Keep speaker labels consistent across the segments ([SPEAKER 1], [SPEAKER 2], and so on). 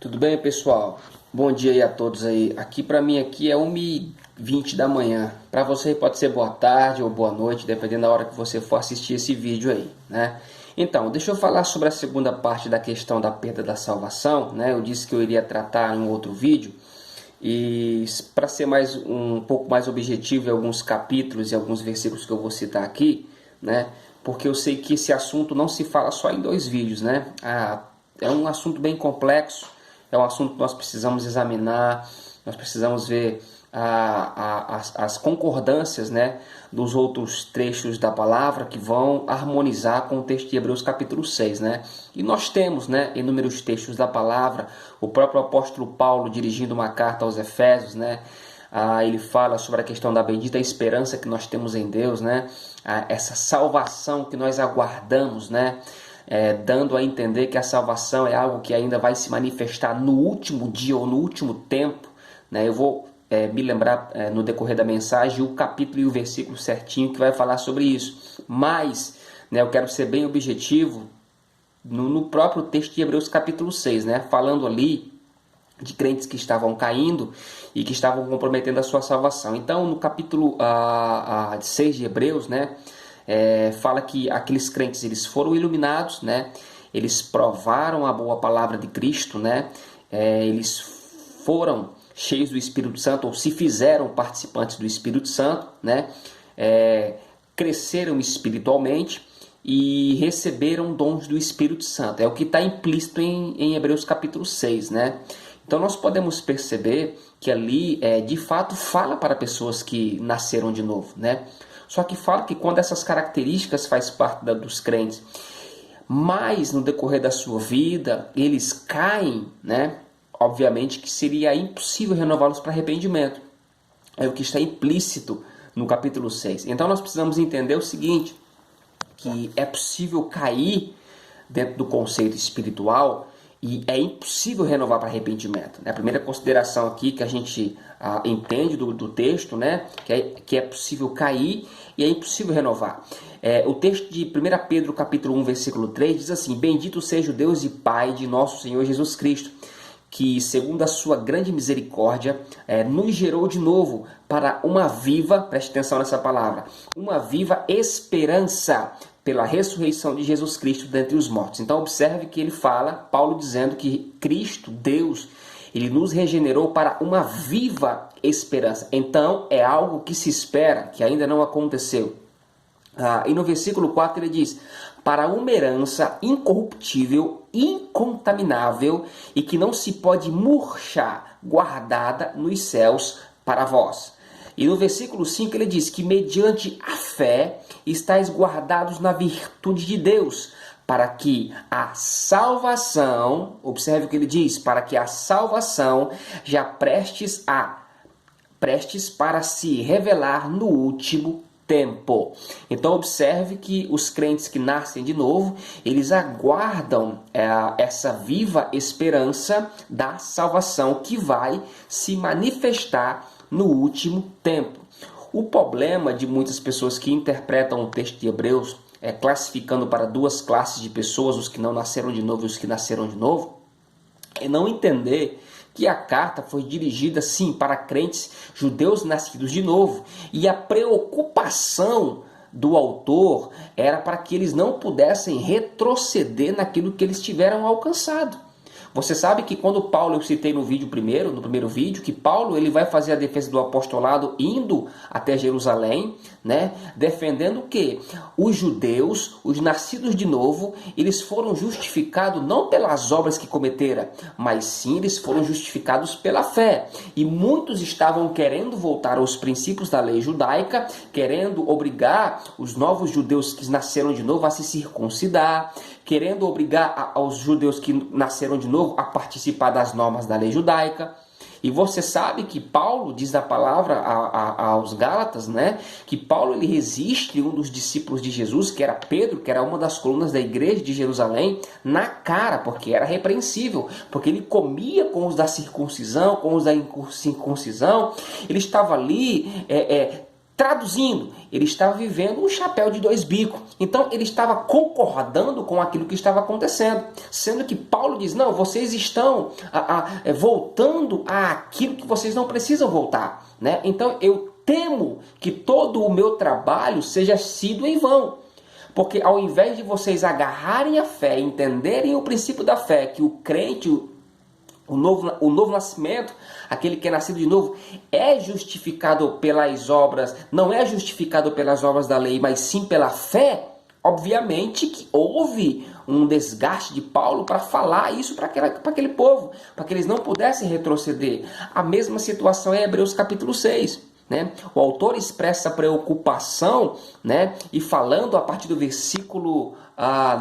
[SPEAKER 1] Tudo bem, pessoal? Bom dia aí a todos aí. Aqui para mim aqui é 1h20 da manhã. Para você pode ser boa tarde ou boa noite, dependendo da hora que você for assistir esse vídeo aí, né? Então, deixa eu falar sobre a segunda parte da questão da perda da salvação, né? Eu disse que eu iria tratar em um outro vídeo e para ser um pouco mais objetivo em alguns capítulos e alguns versículos que eu vou citar aqui, né? Porque eu sei que esse assunto não se fala só em 2 vídeos, né? É um assunto bem complexo. É um assunto que nós precisamos examinar, nós precisamos ver as concordâncias, né, dos outros trechos da palavra que vão harmonizar com o texto de Hebreus capítulo 6. Né? E nós temos, né, inúmeros textos da palavra, o próprio apóstolo Paulo dirigindo uma carta aos Efésios, né, ele fala sobre a questão da bendita esperança que nós temos em Deus, né, essa salvação que nós aguardamos, né, dando a entender que a salvação é algo que ainda vai se manifestar no último dia ou no último tempo, né? Eu vou me lembrar no decorrer da mensagem o capítulo e o versículo certinho que vai falar sobre isso. Mas, né, eu quero ser bem objetivo no próprio texto de Hebreus capítulo 6, né? Falando ali de crentes que estavam caindo e que estavam comprometendo a sua salvação. Então, no capítulo 6 de Hebreus, né, fala que aqueles crentes eles foram iluminados, né? Eles provaram a boa palavra de Cristo, né? Eles foram cheios do Espírito Santo ou se fizeram participantes do Espírito Santo, né? Cresceram espiritualmente e receberam dons do Espírito Santo. É o que está implícito em Hebreus capítulo 6, né? Então nós podemos perceber que ali de fato fala para pessoas que nasceram de novo, né? Só que fala que quando essas características faz parte dos crentes, mas no decorrer da sua vida eles caem, né? Obviamente que seria impossível renová-los para arrependimento. É o que está implícito no capítulo 6. Então nós precisamos entender o seguinte, que é possível cair dentro do conceito espiritual e é impossível renovar para arrependimento. A primeira consideração aqui que a gente entende do texto, né, que é possível cair e é impossível renovar. O texto de 1 Pedro capítulo 1, versículo 3 diz assim: Bendito seja o Deus e Pai de nosso Senhor Jesus Cristo, que segundo a sua grande misericórdia nos gerou de novo para uma viva, preste atenção nessa palavra, uma viva esperança pela ressurreição de Jesus Cristo dentre os mortos. Então observe que ele fala, Paulo dizendo que Cristo, Deus, ele nos regenerou para uma viva esperança. Então é algo que se espera, que ainda não aconteceu. E no versículo 4 ele diz: para uma herança incorruptível, incontaminável e que não se pode murchar, guardada nos céus para vós. E no versículo 5 ele diz que mediante a fé estáis guardados na virtude de Deus, para que a salvação, observe o que ele diz, para que a salvação já prestes para se revelar no último tempo. Então observe que os crentes que nascem de novo, eles aguardam essa viva esperança da salvação que vai se manifestar no último tempo. O problema de muitas pessoas que interpretam o texto de Hebreus, classificando para 2 classes de pessoas, os que não nasceram de novo e os que nasceram de novo, é não entender que a carta foi dirigida, sim, para crentes judeus nascidos de novo. E a preocupação do autor era para que eles não pudessem retroceder naquilo que eles tiveram alcançado. Você sabe que quando Paulo, eu citei no primeiro vídeo, que Paulo ele vai fazer a defesa do apostolado indo até Jerusalém, né? Defendendo que os judeus, os nascidos de novo, eles foram justificados não pelas obras que cometeram, mas sim eles foram justificados pela fé. E muitos estavam querendo voltar aos princípios da lei judaica, querendo obrigar os novos judeus que nasceram de novo a se circuncidar, querendo obrigar aos judeus que nasceram de novo a participar das normas da lei judaica. E você sabe que Paulo diz a palavra aos Gálatas, né, que Paulo ele resiste um dos discípulos de Jesus, que era Pedro, que era uma das colunas da igreja de Jerusalém, na cara, porque era repreensível, porque ele comia com os da circuncisão, com os da incircuncisão, ele estava ali Traduzindo, ele estava vivendo um chapéu de dois bicos. Então ele estava concordando com aquilo que estava acontecendo. Sendo que Paulo diz, não, vocês estão voltando àquilo que vocês não precisam voltar. Né? Então eu temo que todo o meu trabalho seja sido em vão. Porque ao invés de vocês agarrarem a fé, entenderem o princípio da fé, que o crente, o novo nascimento, aquele que é nascido de novo, é justificado pelas obras, não é justificado pelas obras da lei, mas sim pela fé, obviamente que houve um desgaste de Paulo para falar isso para aquele povo, para que eles não pudessem retroceder. A mesma situação é em Hebreus capítulo 6. Né? O autor expressa preocupação, né? E falando a partir do versículo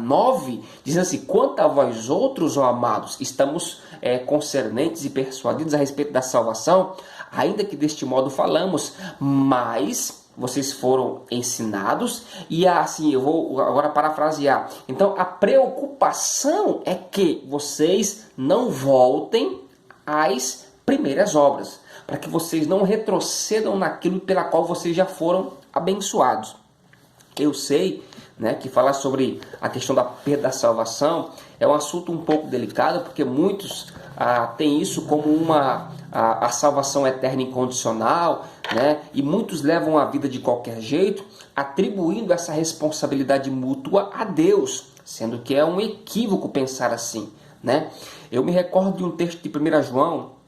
[SPEAKER 1] 9, dizendo assim, quanto a vós outros, ó amados, estamos concernentes e persuadidos a respeito da salvação, ainda que deste modo falamos, mas vocês foram ensinados, e assim, eu vou agora parafrasear, então a preocupação é que vocês não voltem às primeiras obras, para que vocês não retrocedam naquilo pela qual vocês já foram abençoados. Eu sei, né, que falar sobre a questão da perda da salvação é um assunto um pouco delicado, porque muitos têm isso como a salvação eterna incondicional, né, e muitos levam a vida de qualquer jeito, atribuindo essa responsabilidade mútua a Deus, sendo que é um equívoco pensar assim. Né? Eu me recordo de um texto de 1 João,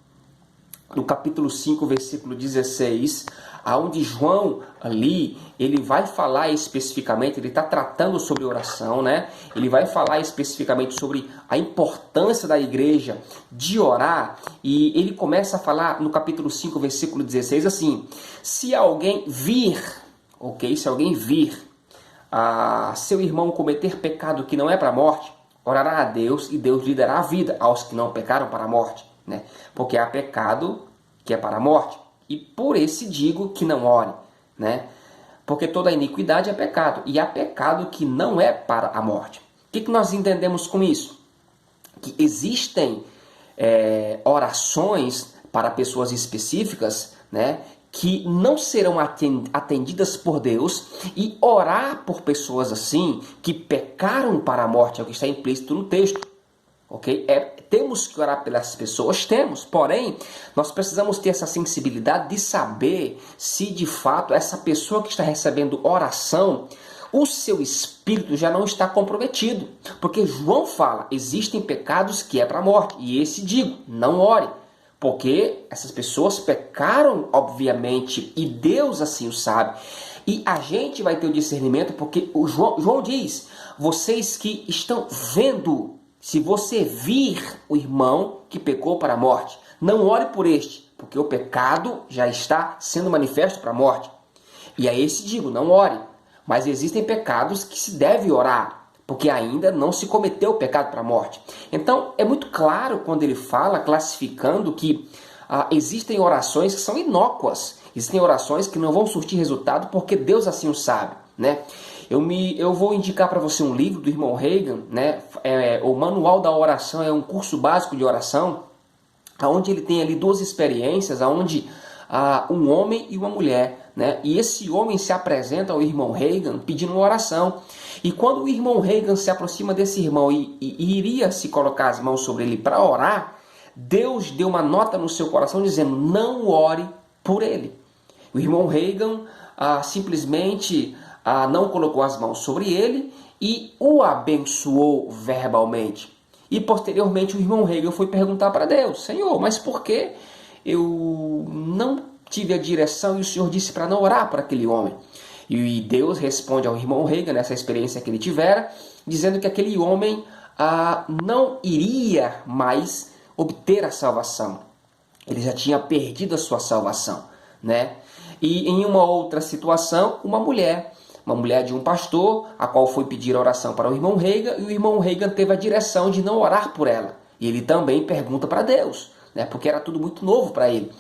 [SPEAKER 1] no capítulo 5, versículo 16, aonde João ali, ele vai falar especificamente, ele está tratando sobre oração, né? Ele vai falar especificamente sobre a importância da igreja de orar, e ele começa a falar no capítulo 5, versículo 16, assim, se alguém vir, se alguém vir seu irmão cometer pecado que não é para a morte, orará a Deus e Deus lhe dará a vida aos que não pecaram para a morte. Né? Porque há pecado que é para a morte, e por esse digo que não ore, né? Porque toda iniquidade é pecado, e há pecado que não é para a morte. O que nós entendemos com isso? Que existem orações para pessoas específicas, né, que não serão atendidas por Deus, e orar por pessoas assim, que pecaram para a morte, é o que está implícito no texto. Okay? Temos que orar pelas pessoas, porém, nós precisamos ter essa sensibilidade de saber se de fato essa pessoa que está recebendo oração, o seu espírito já não está comprometido. Porque João fala, existem pecados que é para a morte, e esse digo, não ore. Porque essas pessoas pecaram, obviamente, e Deus assim o sabe. E a gente vai ter o discernimento, porque o João diz, vocês que estão vendo, se você vir o irmão que pecou para a morte, não ore por este, porque o pecado já está sendo manifesto para a morte. E a esse digo, não ore. Mas existem pecados que se deve orar, porque ainda não se cometeu o pecado para a morte. Então, é muito claro quando ele fala, classificando, que existem orações que são inócuas. Existem orações que não vão surtir resultado, porque Deus assim o sabe, né? Eu vou indicar para você um livro do irmão Reagan, né? O Manual da Oração, é um curso básico de oração, onde ele tem ali duas experiências, onde um homem e uma mulher, né? E esse homem se apresenta ao irmão Reagan pedindo uma oração. E quando o irmão Reagan se aproxima desse irmão e iria se colocar as mãos sobre ele para orar, Deus deu uma nota no seu coração dizendo, não ore por ele. O irmão Reagan simplesmente não colocou as mãos sobre ele e o abençoou verbalmente. E posteriormente o irmão Reagan foi perguntar para Deus, Senhor, mas por que eu não tive a direção e o Senhor disse para não orar por aquele homem? E Deus responde ao irmão Reagan, nessa experiência que ele tivera, dizendo que aquele homem não iria mais obter a salvação. Ele já tinha perdido a sua salvação, né? E em uma outra situação, uma mulher de um pastor, a qual foi pedir oração para o irmão Reagan, e o irmão Reagan teve a direção de não orar por ela. E ele também pergunta para Deus, né? Porque era tudo muito novo para ele.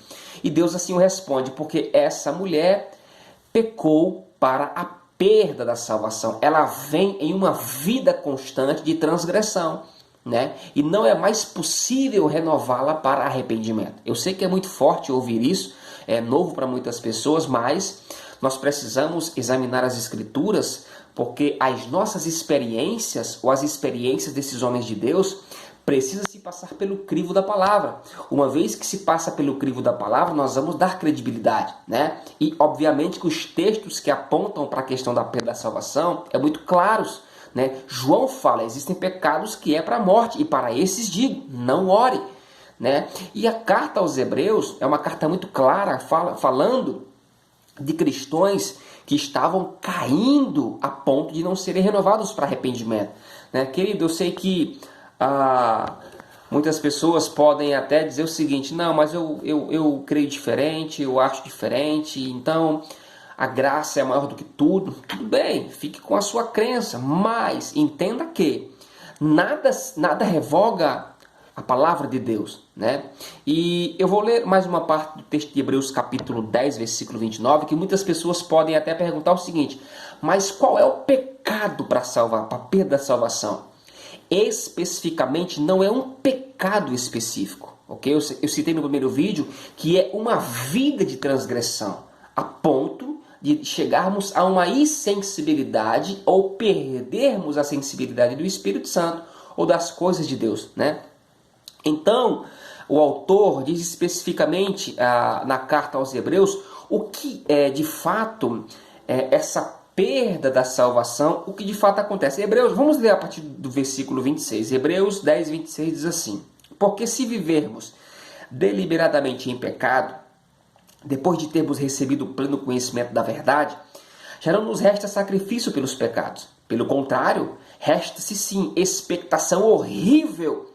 [SPEAKER 1] E Deus assim o responde, porque essa mulher pecou para a perda da salvação. Ela vem em uma vida constante de transgressão, né? E não é mais possível renová-la para arrependimento. Eu sei que é muito forte ouvir isso, é novo para muitas pessoas, mas nós precisamos examinar as Escrituras, porque as nossas experiências, ou as experiências desses homens de Deus, precisa se passar pelo crivo da palavra. Uma vez que se passa pelo crivo da palavra, nós vamos dar credibilidade, né? E, obviamente, que os textos que apontam para a questão da perda da salvação é muito claros, né? João fala, existem pecados que é para a morte, e para esses digo, não ore, né? E a carta aos Hebreus é uma carta muito clara, falando de cristãos que estavam caindo a ponto de não serem renovados para arrependimento, né? Querido, eu sei que muitas pessoas podem até dizer o seguinte: não, mas eu creio diferente, eu acho diferente, então a graça é maior do que tudo. Tudo bem, fique com a sua crença, mas entenda que nada revoga a palavra de Deus, né? E eu vou ler mais uma parte do texto de Hebreus capítulo 10, versículo 29, que muitas pessoas podem até perguntar o seguinte: mas qual é o pecado para salvar, para perda da salvação? Especificamente, não é um pecado específico, ok? Eu citei no primeiro vídeo que é uma vida de transgressão, a ponto de chegarmos a uma insensibilidade ou perdermos a sensibilidade do Espírito Santo ou das coisas de Deus, né? Então, o autor diz especificamente na carta aos Hebreus o que é de fato essa perda da salvação, o que de fato acontece. Hebreus, vamos ler a partir do versículo 26. Hebreus 10, 26 diz assim: porque se vivermos deliberadamente em pecado, depois de termos recebido o pleno conhecimento da verdade, já não nos resta sacrifício pelos pecados. Pelo contrário, resta-se sim expectação horrível,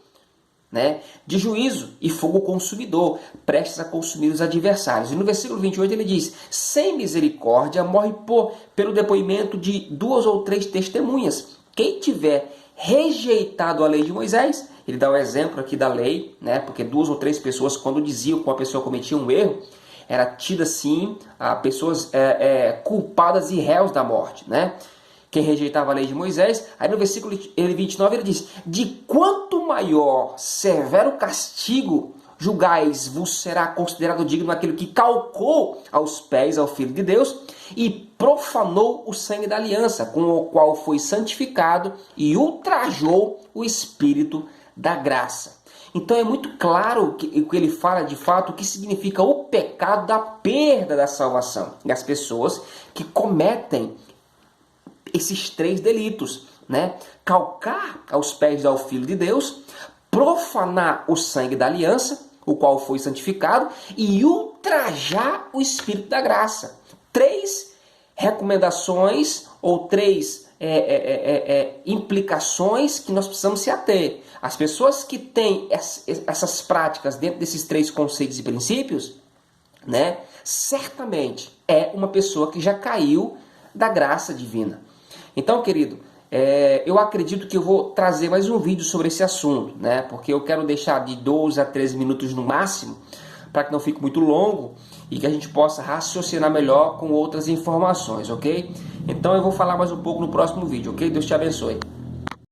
[SPEAKER 1] né, de juízo e fogo consumidor, prestes a consumir os adversários. E no versículo 28 ele diz: sem misericórdia morre pelo depoimento de 2 ou 3 testemunhas. Quem tiver rejeitado a lei de Moisés, ele dá o exemplo aqui da lei, né, porque 2 ou 3 pessoas, quando diziam que uma pessoa cometia um erro, era tida assim a pessoas culpadas e réus da morte, né? Quem rejeitava a lei de Moisés. Aí no versículo 29 ele diz: de quanto maior severo castigo julgais vos será considerado digno aquele que calcou aos pés ao Filho de Deus e profanou o sangue da aliança, com o qual foi santificado e ultrajou o Espírito da graça. Então é muito claro que ele fala de fato o que significa o pecado da perda da salvação. E as pessoas que cometem esses 3 delitos, né? Calcar aos pés ao Filho de Deus, profanar o sangue da aliança, o qual foi santificado, e ultrajar o Espírito da graça. 3 recomendações ou 3 implicações que nós precisamos se ater. As pessoas que têm essas práticas dentro desses 3 conceitos e princípios, né, certamente é uma pessoa que já caiu da graça divina. Então, querido, eu acredito que eu vou trazer mais um vídeo sobre esse assunto, né? Porque eu quero deixar de 12 a 13 minutos no máximo, para que não fique muito longo e que a gente possa raciocinar melhor com outras informações, ok? Então eu vou falar mais um pouco no próximo vídeo, ok? Deus te abençoe.